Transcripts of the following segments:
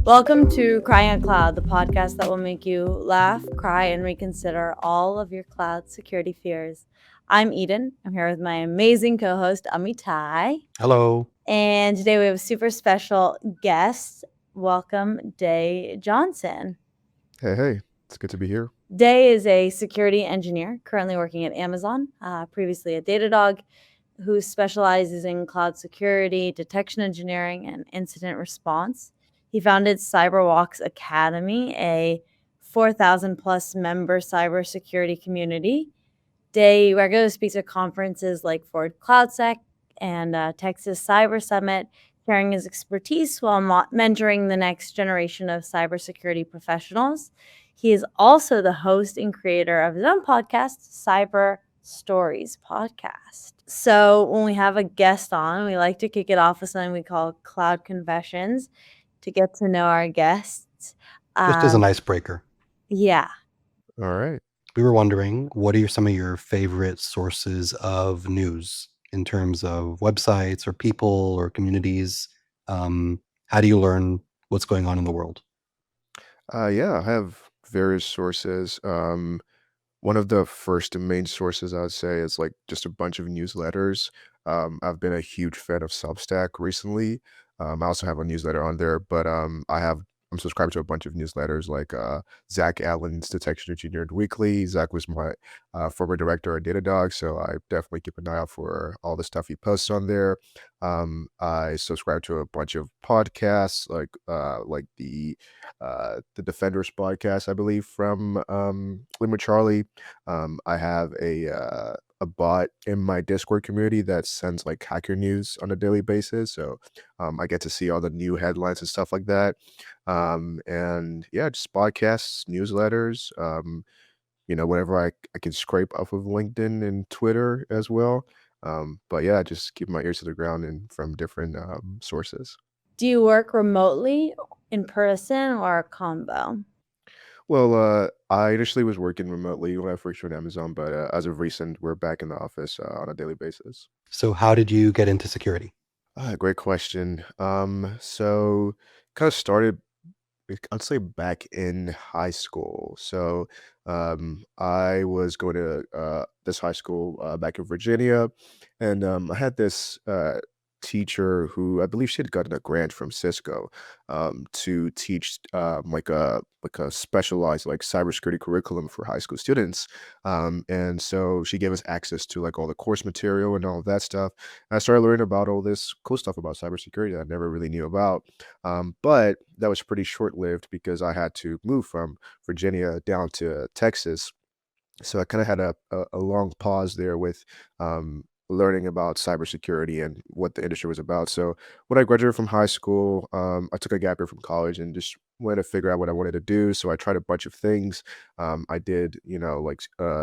Welcome to Crying on Cloud, the podcast that will make you laugh, cry, and reconsider all of your cloud security fears. I'm Eden. I'm here with my amazing co-host, Amitai. Hello. And today we have a super special guest. Welcome, Day Johnson. Hey, it's good to be here. Day is a security engineer currently working at Amazon, previously at Datadog, who specializes in cloud security, detection engineering, and incident response. He founded CyberWalks Academy, a 4,000 plus member cybersecurity community. Day regularly speaks at conferences like Ford CloudSec and Texas Cyber Summit, sharing his expertise while mentoring the next generation of cybersecurity professionals. He is also the host and creator of his own podcast, Cyber Stories Podcast. So when we have a guest on, we like to kick it off with something we call Cloud Confessions to get to know our guests. Just as an icebreaker, Yeah. All right. we were wondering, what are some of your favorite sources of news in terms of websites or people or communities? How do you learn what's going on in the world? Yeah, I have various sources. One of the first and main sources I would say is like just a bunch of newsletters. I've been a huge fan of Substack recently. I also have a newsletter on there, but I'm subscribed to a bunch of newsletters like Zach Allen's Detection Engineered Weekly. Zach was my former director at Datadog, so I definitely keep an eye out for all the stuff he posts on there. I subscribe to a bunch of podcasts like the Defenders podcast, I believe, from Lim with Charlie. I have a bot in my Discord community that sends like hacker news on a daily basis, so I get to see all the new headlines and stuff like that. And yeah, just podcasts, newsletters, whatever I can scrape off of LinkedIn and Twitter as well. But yeah, just keep my ears to the ground and from different sources. Do you work remotely, in person, or a combo? Well, I initially was working remotely when I first joined Amazon, but as of recent, we're back in the office on a daily basis. So how did you get into security? Great question. So kind of started, I'd say back in high school. So, I was going to this high school back in Virginia, and I had this teacher who I believe she had gotten a grant from Cisco to teach like a specialized like cybersecurity curriculum for high school students. And so she gave us access to like all the course material and all of that stuff. And I started learning about all this cool stuff about cybersecurity that I never really knew about. But that was pretty short lived because I had to move from Virginia down to Texas. So I kind of had a long pause there with learning about cybersecurity and what the industry was about. So when I graduated from high school, I took a gap year from college and just wanted to figure out what I wanted to do. So I tried a bunch of things. I did, like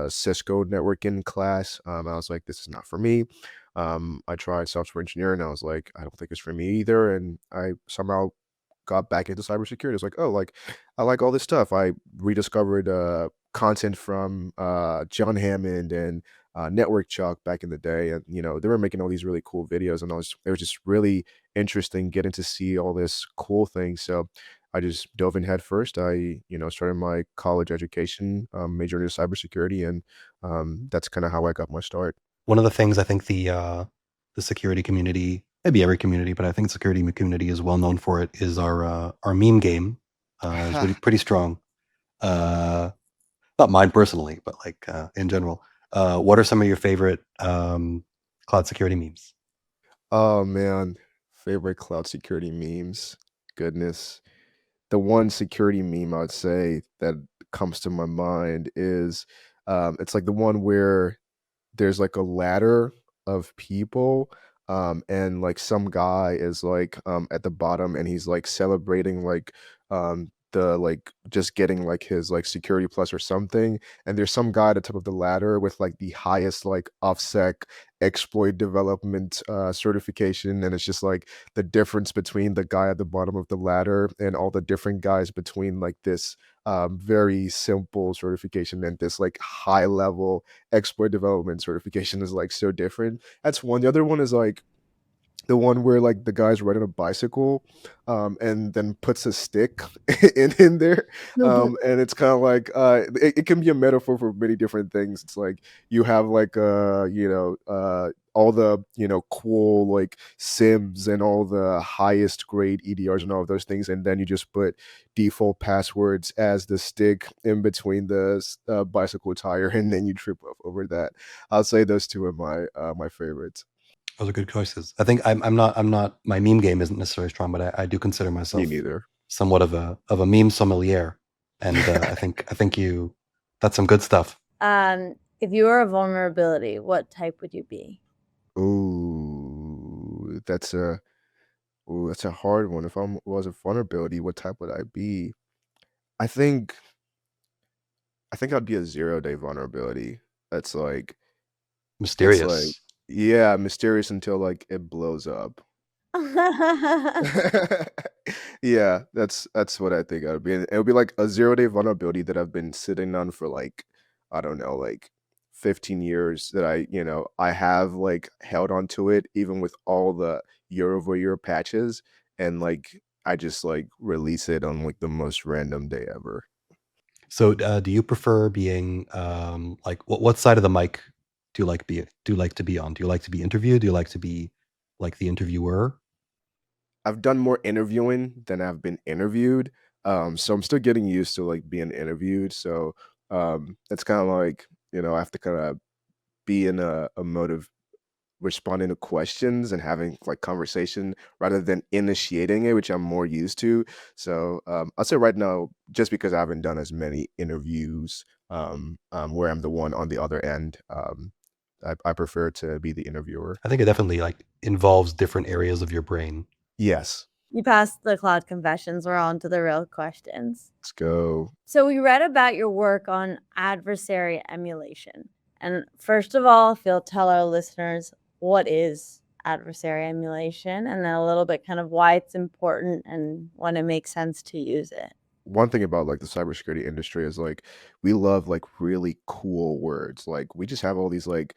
Cisco networking class. I was like, this is not for me. I tried software engineering. I was like, I don't think it's for me either. And I somehow got back into cybersecurity. It's like, oh, like I like all this stuff. I rediscovered content from John Hammond and Network Chalk back in the day, and they were making all these really cool videos, and it was just really interesting getting to see all this cool things. So I just dove in head first. I started my college education, majoring in cybersecurity, and that's kind of how I got my start. One of the things I think the security community, maybe every community, but I think the security community is well known for it, is our meme game. It's pretty strong. Not mine personally, but like in general. What are some of your favorite cloud security memes? Oh man, favorite cloud security memes. Goodness. The one security meme I'd say that comes to my mind is it's like the one where there's like a ladder of people and like some guy is like at the bottom and he's like celebrating like the like just getting like his like security plus or something, and there's some guy at the top of the ladder with like the highest like offsec exploit development certification, and it's just like the difference between the guy at the bottom of the ladder and all the different guys between like this very simple certification and this like high level exploit development certification is like so different. That's one. The other one is like The one where like the guy's riding a bicycle, and then puts a stick in there, and it's kind of like it can be a metaphor for many different things. It's like you have like all the cool like sims and all the highest grade EDRs and all of those things, and then you just put default passwords as the stick in between the bicycle tire, and then you trip up over that. I'll say those two are my favorites. Those are good choices. I think I'm not my meme game isn't necessarily strong, but I do consider Me myself neither. somewhat of a meme sommelier, and I think you that's some good stuff. If you were a vulnerability, what type would you be? Ooh, that's a hard one. If I was a vulnerability, what type would I be? I think I think I'd be a 0-day vulnerability. That's like it's like Mysterious. yeah, mysterious until like it blows up. Yeah, that's what I think I would be. And it would be like a 0-day vulnerability that I've been sitting on for like, I don't know, like 15 years that I have like held on to it even with all the year-over-year patches, and like I just like release it on like the most random day ever. So, do you prefer being like what side of the mic do you like to be on? Do you like to be interviewed? Do you like to be like the interviewer? I've done more interviewing than I've been interviewed. So I'm still getting used to like being interviewed. So it's kind of like, I have to kind of be in a mode of responding to questions and having like conversation rather than initiating it, which I'm more used to. So I'll say right now, just because I haven't done as many interviews where I'm the one on the other end, I prefer to be the interviewer. I think it definitely like involves different areas of your brain. Yes. You passed the cloud confessions. We're on to the real questions. Let's go. So we read about your work on adversary emulation. And first of all, if you'll tell our listeners what is adversary emulation, and then a little bit kind of why it's important and when it makes sense to use it. One thing about like the cybersecurity industry is like we love like really cool words. Like we just have all these like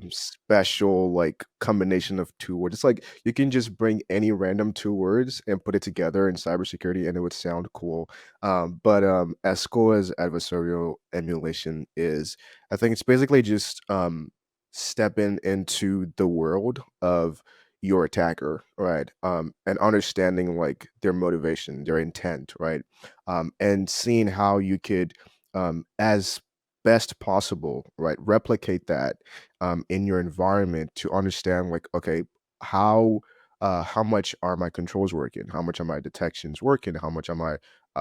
special like combination of two words. It's like you can just bring any random two words and put it together in cybersecurity and it would sound cool. But as cool as adversarial emulation is, I think it's basically just stepping into the world of your attacker, right? And understanding like their motivation, their intent, right? And seeing how you could, as best possible, right, replicate that in your environment to understand, like, okay, how how much are my controls working? How much are my detections working? How much are my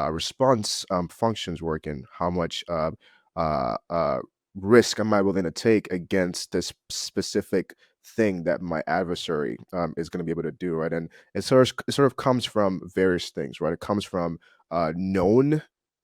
response functions working? How much uh, uh, risk am I willing to take against this specific thing that my adversary is going to be able to do, right? And it sort of comes from various things, right? It comes from known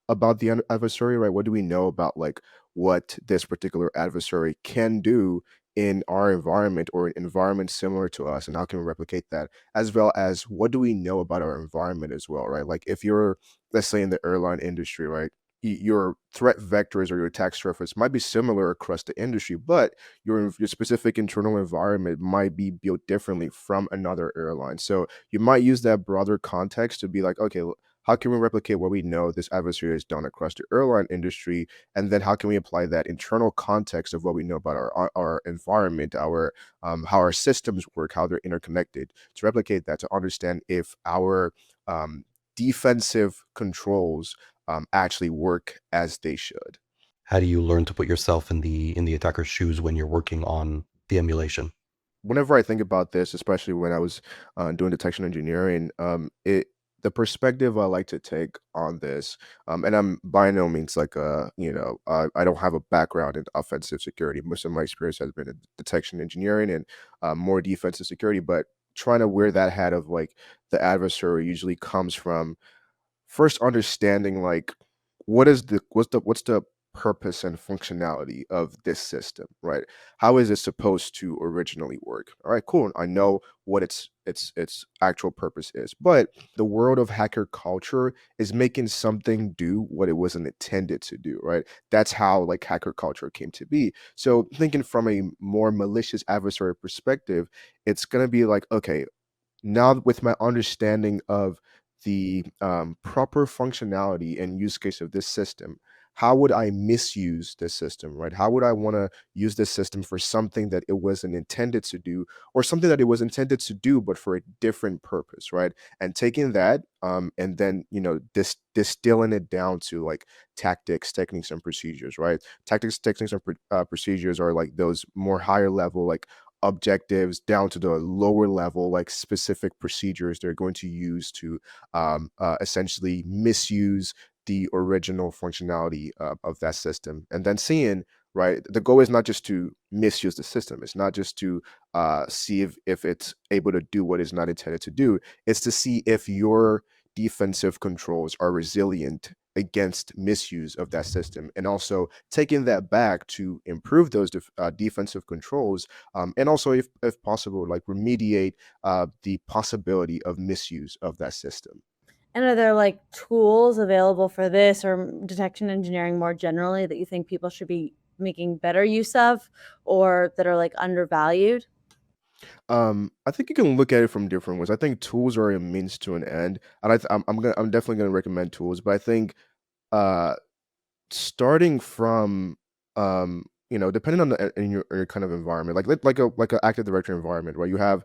about the adversary, right? What do we know about like what this particular adversary can do in our environment or an environment similar to us, and how can we replicate that? As well as what do we know about our environment as well, right? Like if you're, let's say, in the airline industry, right? Your threat vectors or your attack surface might be similar across the industry, but your specific internal environment might be built differently from another airline. So you might use that broader context to be like, okay, how can we replicate what we know this adversary has done across the airline industry, and then how can we apply that internal context of what we know about our environment, our how our systems work, how they're interconnected, to replicate that, to understand if our um, defensive controls actually work as they should. How do you learn to put yourself in the attacker's shoes when you're working on the emulation? Whenever I think about this, especially when I was doing detection engineering, it the perspective I like to take on this, and I'm by no means like I don't have a background in offensive security. Most of my experience has been in detection engineering and more defensive security, but trying to wear that hat of like the adversary usually comes from first understanding like what's the purpose and functionality of this system, right? How is it supposed to originally work? All right, cool. I know what its actual purpose is, but the world of hacker culture is making something do what it wasn't intended to do, right? That's how like hacker culture came to be. So thinking from a more malicious adversary perspective, it's gonna be like, okay, now with my understanding of the proper functionality and use case of this system, how would I misuse this system, right? How would I want to use this system for something that it wasn't intended to do, or something that it was intended to do but for a different purpose, right? And taking that and then distilling it down to like tactics, techniques, and procedures, right? Tactics, techniques, and procedures are like those more higher level like objectives down to the lower level like specific procedures they're going to use to essentially misuse the original functionality of that system. And then seeing, right, the goal is not just to misuse the system, it's not just to see if it's able to do what it's not intended to do, it's to see if your defensive controls are resilient against misuse of that system, and also taking that back to improve those defensive controls, and also if possible like remediate the possibility of misuse of that system. And are there like tools available for this or detection engineering more generally that you think people should be making better use of or that are like undervalued? I think you can look at it from different ways. I think tools are a means to an end, and I'm definitely going to recommend tools, but I think uh starting from depending on your kind of environment, like a active directory environment, right? You have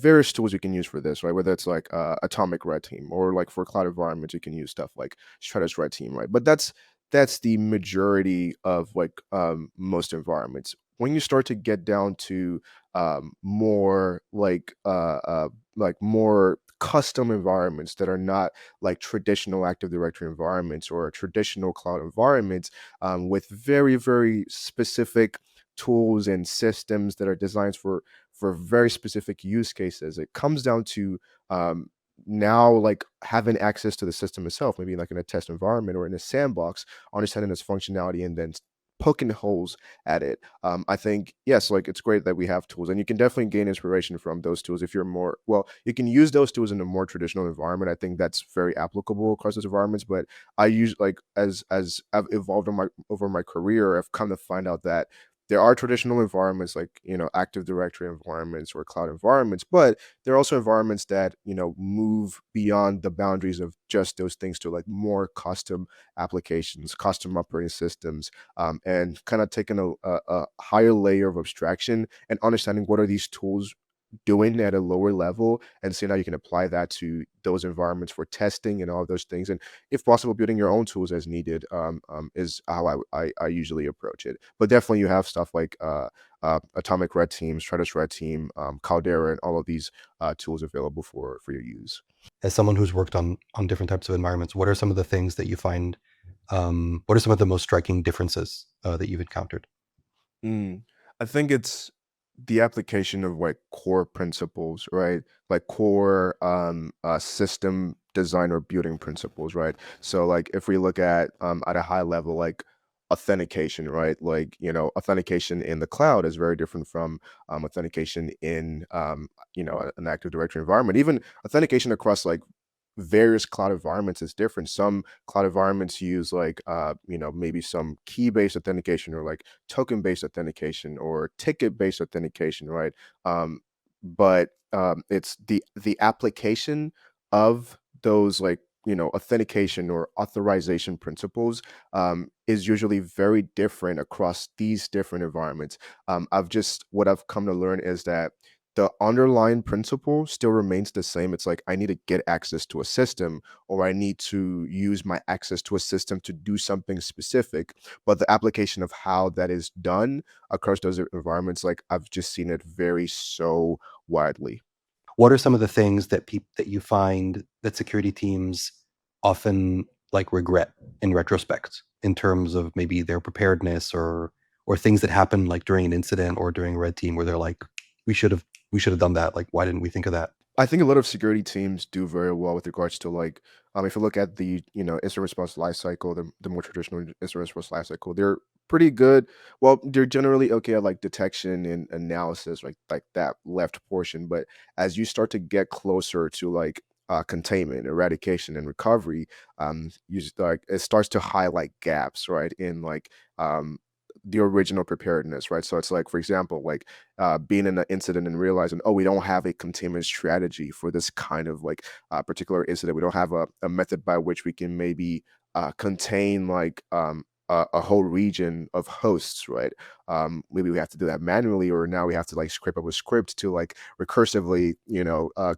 various tools you can use for this, right? Whether it's like atomic red team, or like for cloud environments you can use stuff like stratus red team, right? But that's the majority of like most environments. When you start to get down to more like more custom environments that are not like traditional active directory environments or traditional cloud environments, with very very specific tools and systems that are designed for very specific use cases, it comes down to now like having access to the system itself, maybe like in a test environment or in a sandbox, understanding its functionality and then poking holes at it. I think yes, like it's great that we have tools, and you can definitely gain inspiration from those tools if you're more well. You can use those tools in a more traditional environment. I think that's very applicable across those environments. But I use like as I've evolved over my career, I've come to find out that there are traditional environments like Active Directory environments or cloud environments, but there are also environments that move beyond the boundaries of just those things to like more custom applications, custom operating systems, and kind of taking a higher layer of abstraction and understanding what are these tools doing at a lower level, and seeing how you can apply that to those environments for testing and all of those things, and if possible building your own tools as needed, is how I usually approach it. But definitely you have stuff like atomic red team, stratus red team, caldera, and all of these tools available for your use. As someone who's worked on different types of environments, what are some of the things that you find? What are some of the most striking differences that you've encountered? Mm, I think it's the application of like core principles, right? Like core system design or building principles, right? So like if we look at a high level, like authentication, right? Like authentication in the cloud is very different from authentication in an Active Directory environment. Even authentication across like various cloud environments is different. Some cloud environments use like maybe some key based authentication, or like token based authentication, or ticket based authentication, right? But it's the application of those like authentication or authorization principles is usually very different across these different environments. What I've come to learn is that the underlying principle still remains the same. It's like I need to get access to a system, or I need to use my access to a system to do something specific. But the application of how that is done across those environments, like I've just seen it vary so widely. What are some of the things that that you find that security teams often like regret in retrospect in terms of maybe their preparedness, or things that happen like during an incident or during a red team where they're like, we should have done that. Like, why didn't we think of that? I think a lot of security teams do very well with regards to like, if you look at the incident response lifecycle, the more traditional incident response lifecycle, they're pretty good. Well, they're generally okay at like detection and analysis, like that left portion. But as you start to get closer to like containment, eradication, and recovery, you start it starts to highlight gaps, right, in like the original preparedness, right? So it's like, for example, like being in an incident and realizing, oh, we don't have a containment strategy for this kind of like particular incident. We don't have a method by which we can maybe contain like a whole region of hosts, right? Maybe we have to do that manually, or now we have to like scrape up a script to like recursively,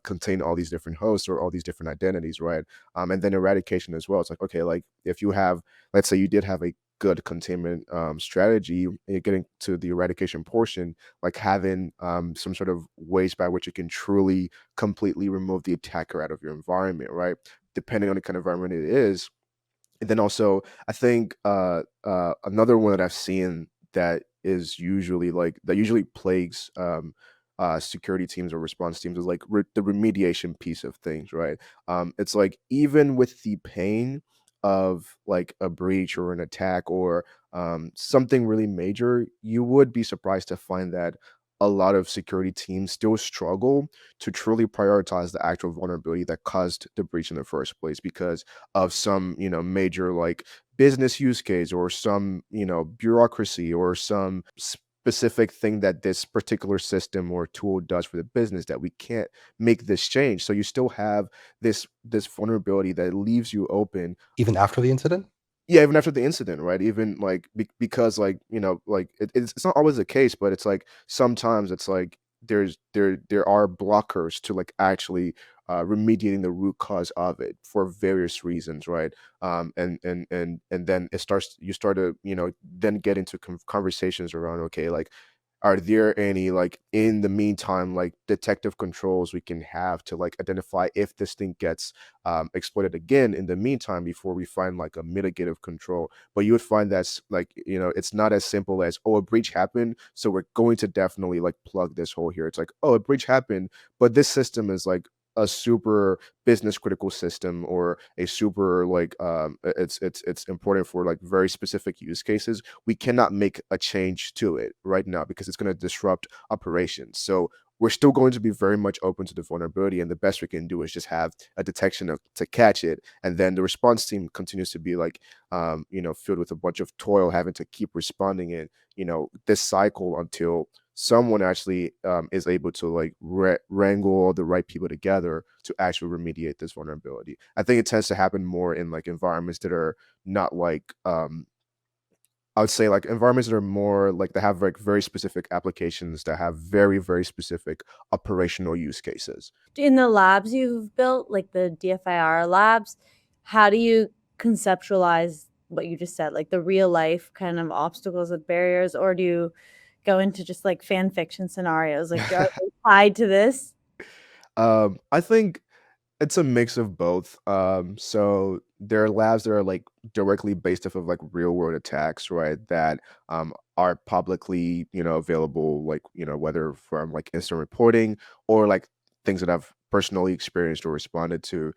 contain all these different hosts or all these different identities, right? And then eradication as well. It's like, okay, like if you have, let's say you did have a good containment strategy, getting to the eradication portion, like having some sort of ways by which you can truly completely remove the attacker out of your environment, right? Depending on the kind of environment it is. And then also, I think another one that I've seen that is usually like that usually plagues security teams or response teams is like the remediation piece of things, right? It's like even with the pain of like a breach or an attack or something really major, you would be surprised to find that a lot of security teams still struggle to truly prioritize the actual vulnerability that caused the breach in the first place because of some major like business use case or some bureaucracy or some specific thing that this particular system or tool does for the business that we can't make this change. So you still have this vulnerability that leaves you open. Even after the incident? Yeah, even after the incident, right? Even like because like like it's not always the case, but it's like sometimes it's like there are blockers to like actually remediating the root cause of it for various reasons, right? And then you start to then get into conversations around, okay, like are there any like in the meantime like detective controls we can have to like identify if this thing gets exploited again in the meantime before we find like a mitigative control. But you would find that's like it's not as simple as, oh, a breach happened, so we're going to definitely like plug this hole here. It's like, oh, a breach happened, but this system is like a super business critical system or a super like it's important for like very specific use cases. We cannot make a change to it right now because it's going to disrupt operations. So we're still going to be very much open to the vulnerability, and the best we can do is just have a detection to catch it, and then the response team continues to be like filled with a bunch of toil, having to keep responding in this cycle until someone actually is able to like wrangle all the right people together to actually remediate this vulnerability. I think it tends to happen more in like environments that are not like I would say like environments that are more like they have like very specific applications that have very, very specific operational use cases. In the labs you've built, like the DFIR labs, how do you conceptualize what you just said, like the real life kind of obstacles and barriers, or do you go into just like fan fiction scenarios? Like, are they tied to this? I think it's a mix of both. So there are labs that are like directly based off of like real world attacks, right? That are publicly, available, like, whether from like instant reporting or like things that I've personally experienced or responded to.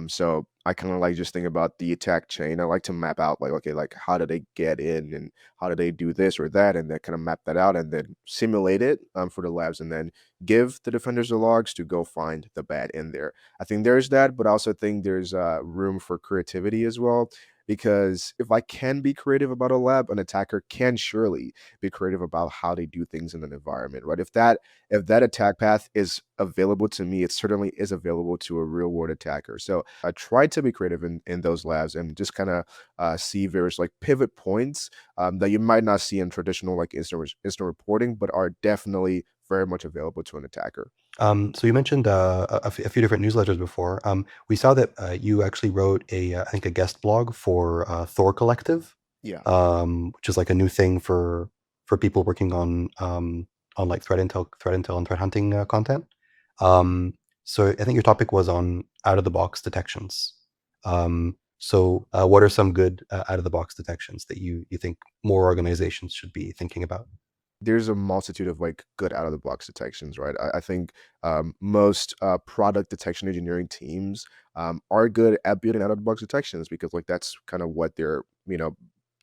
So I kind of like just think about the attack chain. I like to map out like, okay, like how do they get in and how do they do this or that, and then kind of map that out and then simulate it for the labs and then give the defenders the logs to go find the bad in there. I think there's that, but I also think there's room for creativity as well. Because if I can be creative about a lab, an attacker can surely be creative about how they do things in an environment, right? If that attack path is available to me, it certainly is available to a real world attacker. So I try to be creative in those labs and just kind of see various like pivot points that you might not see in traditional like instant reporting, but are definitely very much available to an attacker. So you mentioned a few different newsletters before. We saw that you actually wrote I think a guest blog for Thor Collective, Yeah. which is like a new thing for people working on like threat intel, and threat hunting content. So I think your topic was on out of the box detections. So what are some good out of the box detections that you think more organizations should be thinking about? There's a multitude of like good out of the box detections, right? I think most product detection engineering teams are good at building out of the box detections because like that's kind of what they're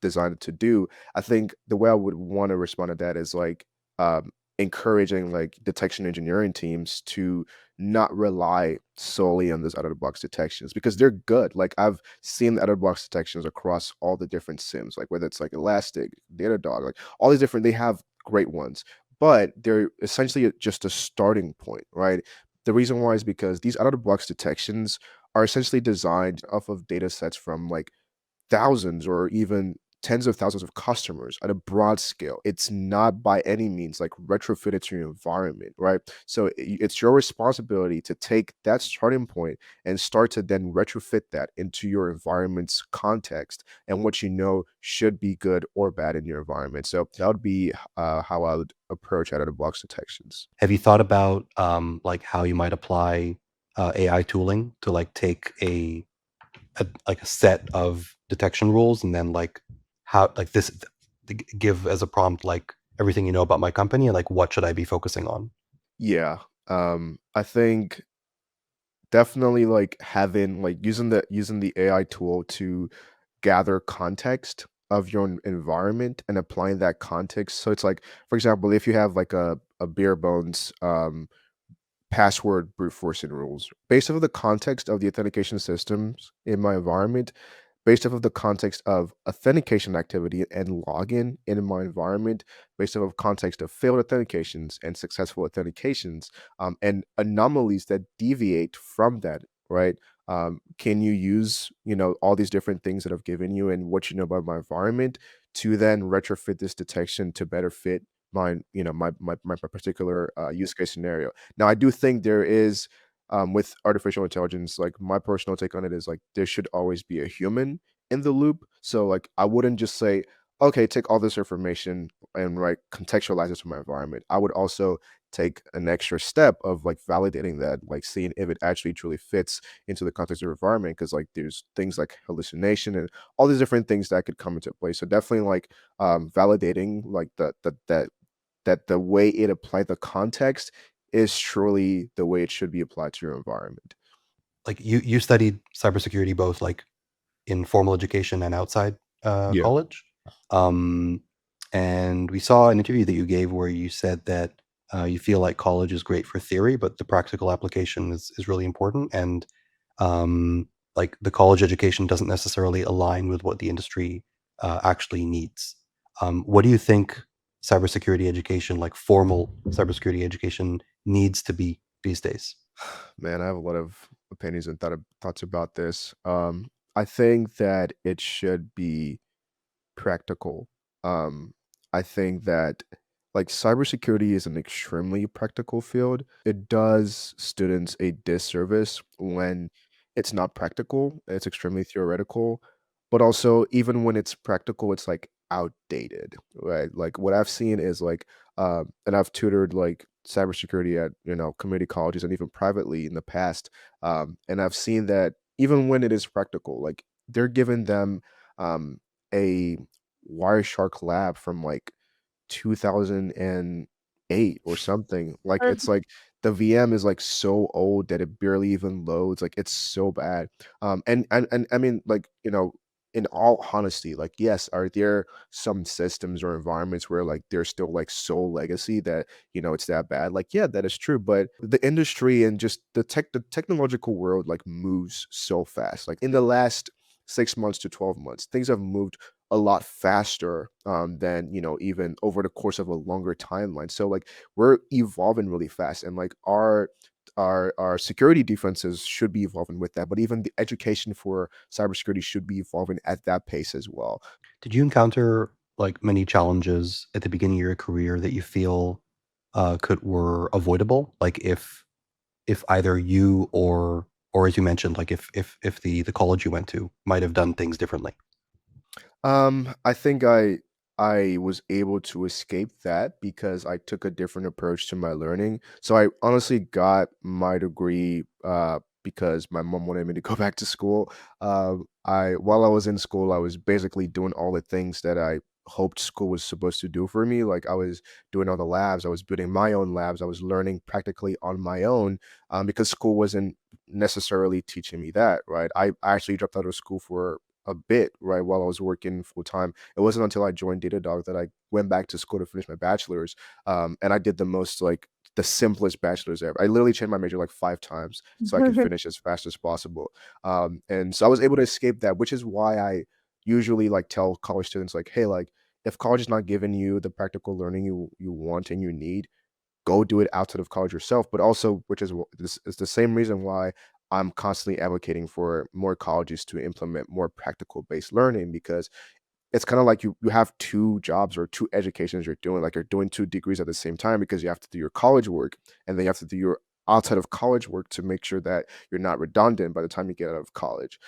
designed to do. I think the way I would want to respond to that is like encouraging like detection engineering teams to not rely solely on those out of the box detections because they're good. Like I've seen the out of the box detections across all the different sims, like whether it's like Elastic, Datadog, like all these different, they have great ones, but they're essentially just a starting point, right? The reason why is because these out of the box detections are essentially designed off of data sets from like thousands or even tens of thousands of customers at a broad scale. It's not by any means like retrofitted to your environment, right? So it's your responsibility to take that starting point and start to then retrofit that into your environment's context and what you know should be good or bad in your environment. So that would be how I would approach out of the box detections. Have you thought about like how you might apply AI tooling to like take like a set of detection rules and then like how like this give as a prompt like everything you know about my company and like what should I be focusing on? Yeah. I think definitely like having like using the AI tool to gather context of your environment and applying that context. So it's like, for example, if you have like a bare bones password brute forcing rules based off of the context of the authentication systems in my environment, based off of the context of authentication activity and login in my environment, based off of context of failed authentications and successful authentications, and anomalies that deviate from that, right? Can you use, all these different things that I've given you and what you know about my environment to then retrofit this detection to better fit my particular use case scenario. Now, I do think there is with artificial intelligence, like my personal take on it is like there should always be a human in the loop. So like I wouldn't just say, okay, take all this information and contextualize it to my environment. I would also take an extra step of like validating that, like seeing if it actually truly fits into the context of your environment. Cause like there's things like hallucination and all these different things that could come into play. So definitely like validating like that the way it applied the context is truly the way it should be applied to your environment. Like you studied cybersecurity both like in formal education and outside Yeah. college. Um, and we saw an interview that you gave where you said that you feel like college is great for theory, but the practical application is really important. And like the college education doesn't necessarily align with what the industry actually needs. What do you think cybersecurity education, like formal cybersecurity education, needs to be these days? Man, I have a lot of opinions and thoughts about this. I think that it should be practical. Um, I think that like cybersecurity is an extremely practical field. It does students a disservice when it's not practical. It's extremely theoretical, but also even when it's practical, it's like outdated, right? Like what I've seen is like, and I've tutored like cybersecurity at community colleges and even privately in the past, and I've seen that even when it is practical, like they're giving them a Wireshark lab from like 2008 or something. Like Or it's like the VM is like so old that it barely even loads. Like it's so bad. And I mean, like, in all honesty, like yes, are there some systems or environments where like they're still like so legacy that it's that bad? Like, yeah, that is true. But the industry and just the technological world like moves so fast. Like in the last 6 months to 12 months, things have moved a lot faster than even over the course of a longer timeline. So like we're evolving really fast, and like our security defenses should be evolving with that. But even the education for cybersecurity should be evolving at that pace as well. Did you encounter like many challenges at the beginning of your career that you feel could were avoidable? Like if either you or as you mentioned, like if the college you went to might have done things differently. I think I was able to escape that because I took a different approach to my learning. So I honestly got my degree because my mom wanted me to go back to school. I while I was in school, I was basically doing all the things that I hoped school was supposed to do for me. Like I was doing all the labs, I was building my own labs, I was learning practically on my own, because school wasn't necessarily teaching me that, right? I actually dropped out of school for a bit, right, while I was working full time. It wasn't until I joined Datadog that I went back to school to finish my bachelor's, and I did the most like the simplest bachelor's ever. I literally changed my major like 5 times so I could finish as fast as possible. And so I was able to escape that, which is why I usually like tell college students like, hey, like if college is not giving you the practical learning you want and you need, go do it outside of college yourself. But also, which is this is the same reason why I'm constantly advocating for more colleges to implement more practical based learning, because it's kind of like you have two jobs or two educations you're doing. Like you're doing two degrees at the same time because you have to do your college work and then you have to do your outside of college work to make sure that you're not redundant by the time you get out of college.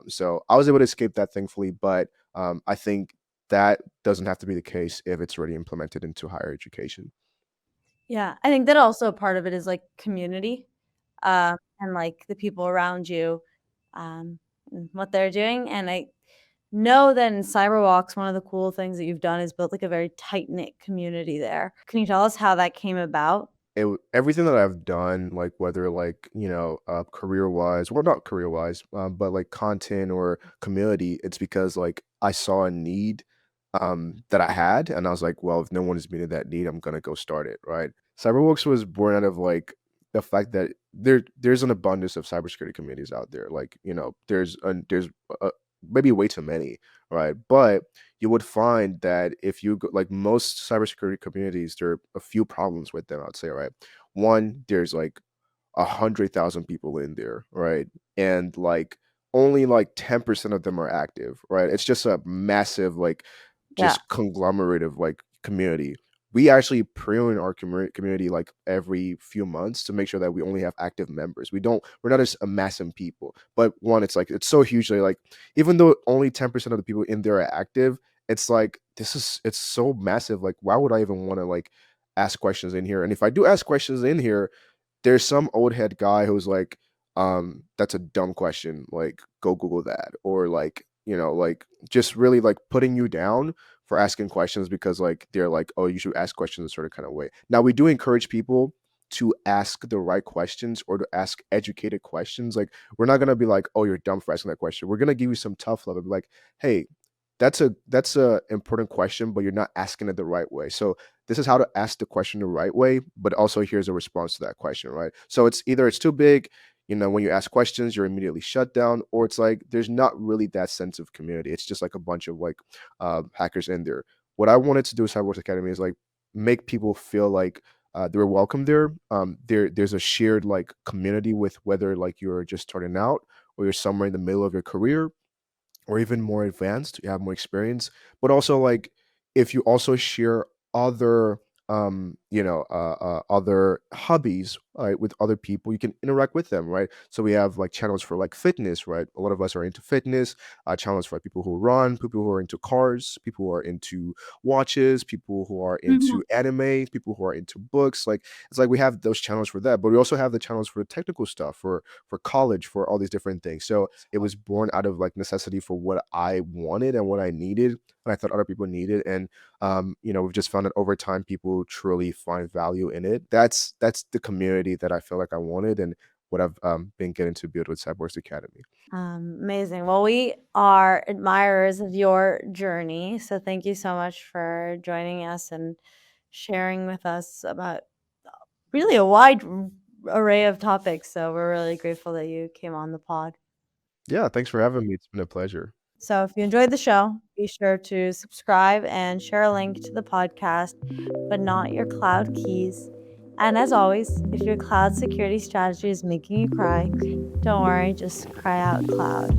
So I was able to escape that thankfully, but I think that doesn't have to be the case if it's already implemented into higher education. Yeah, I think that also part of it is like community, and like the people around you, and what they're doing. And I know that in Cyberwalks, one of the cool things that you've done is built like a very tight knit community there. Can you tell us how that came about? Everything that I've done, like whether like career wise, well not career wise, but like content or community, it's because like I saw a need that I had, and I was like, well, if no one is meeting that need, I'm gonna go start it, right? Cyberworks was born out of like the fact that there's an abundance of cybersecurity communities out there. Like there's maybe way too many, right? But you would find that if you go, like most cybersecurity communities, there are a few problems with them. I'd say, right? One, there's like 100,000 people in there, right? And like only like 10% of them are active, right? It's just a massive like Yeah. just conglomerate of like community. We actually prune our community like every few months to make sure that we only have active members. We're not just amassing people. But one, it's like it's so hugely like even though only 10% of the people in there are active, it's like it's so massive. Like, why would I even want to like ask questions in here? And if I do ask questions in here, there's some old head guy who's like, that's a dumb question. Like, go Google that. Or like, like just really like putting you down for asking questions because like they're like, oh, you should ask questions a certain kind of way. Now we do encourage people to ask the right questions or to ask educated questions. Like we're not gonna be like, oh, you're dumb for asking that question. We're gonna give you some tough love and be like, hey, that's a important question, but you're not asking it the right way. So this is how to ask the question the right way, but also here's a response to that question, right? So it's either it's too big, when you ask questions, you're immediately shut down, or it's like there's not really that sense of community. It's just like a bunch of like hackers in there. What I wanted to do with Cyberworks Academy is like make people feel like they're welcome there. There's a shared like community with whether like you're just starting out or you're somewhere in the middle of your career or even more advanced, you have more experience, but also like if you also share other other hobbies, right, with other people, you can interact with them, right? So we have like channels for like fitness, right? A lot of us are into fitness, channels for people who run, people who are into cars, people who are into watches, people who are Mhm. into anime, people who are into books. Like it's like we have those channels for that, but we also have the channels for the technical stuff, for college, for all these different things. So it was born out of like necessity for what I wanted and what I needed, and I thought other people needed. And we've just found that over time people truly find value in it. That's the community that I feel like I wanted and what I've been getting to build with Cyborgs Academy. Amazing. Well, we are admirers of your journey. So thank you so much for joining us and sharing with us about really a wide array of topics. So we're really grateful that you came on the pod. Yeah, thanks for having me. It's been a pleasure. So if you enjoyed the show, be sure to subscribe and share a link to the podcast, but not your cloud keys. And as always, if your cloud security strategy is making you cry, don't worry, just cry out cloud.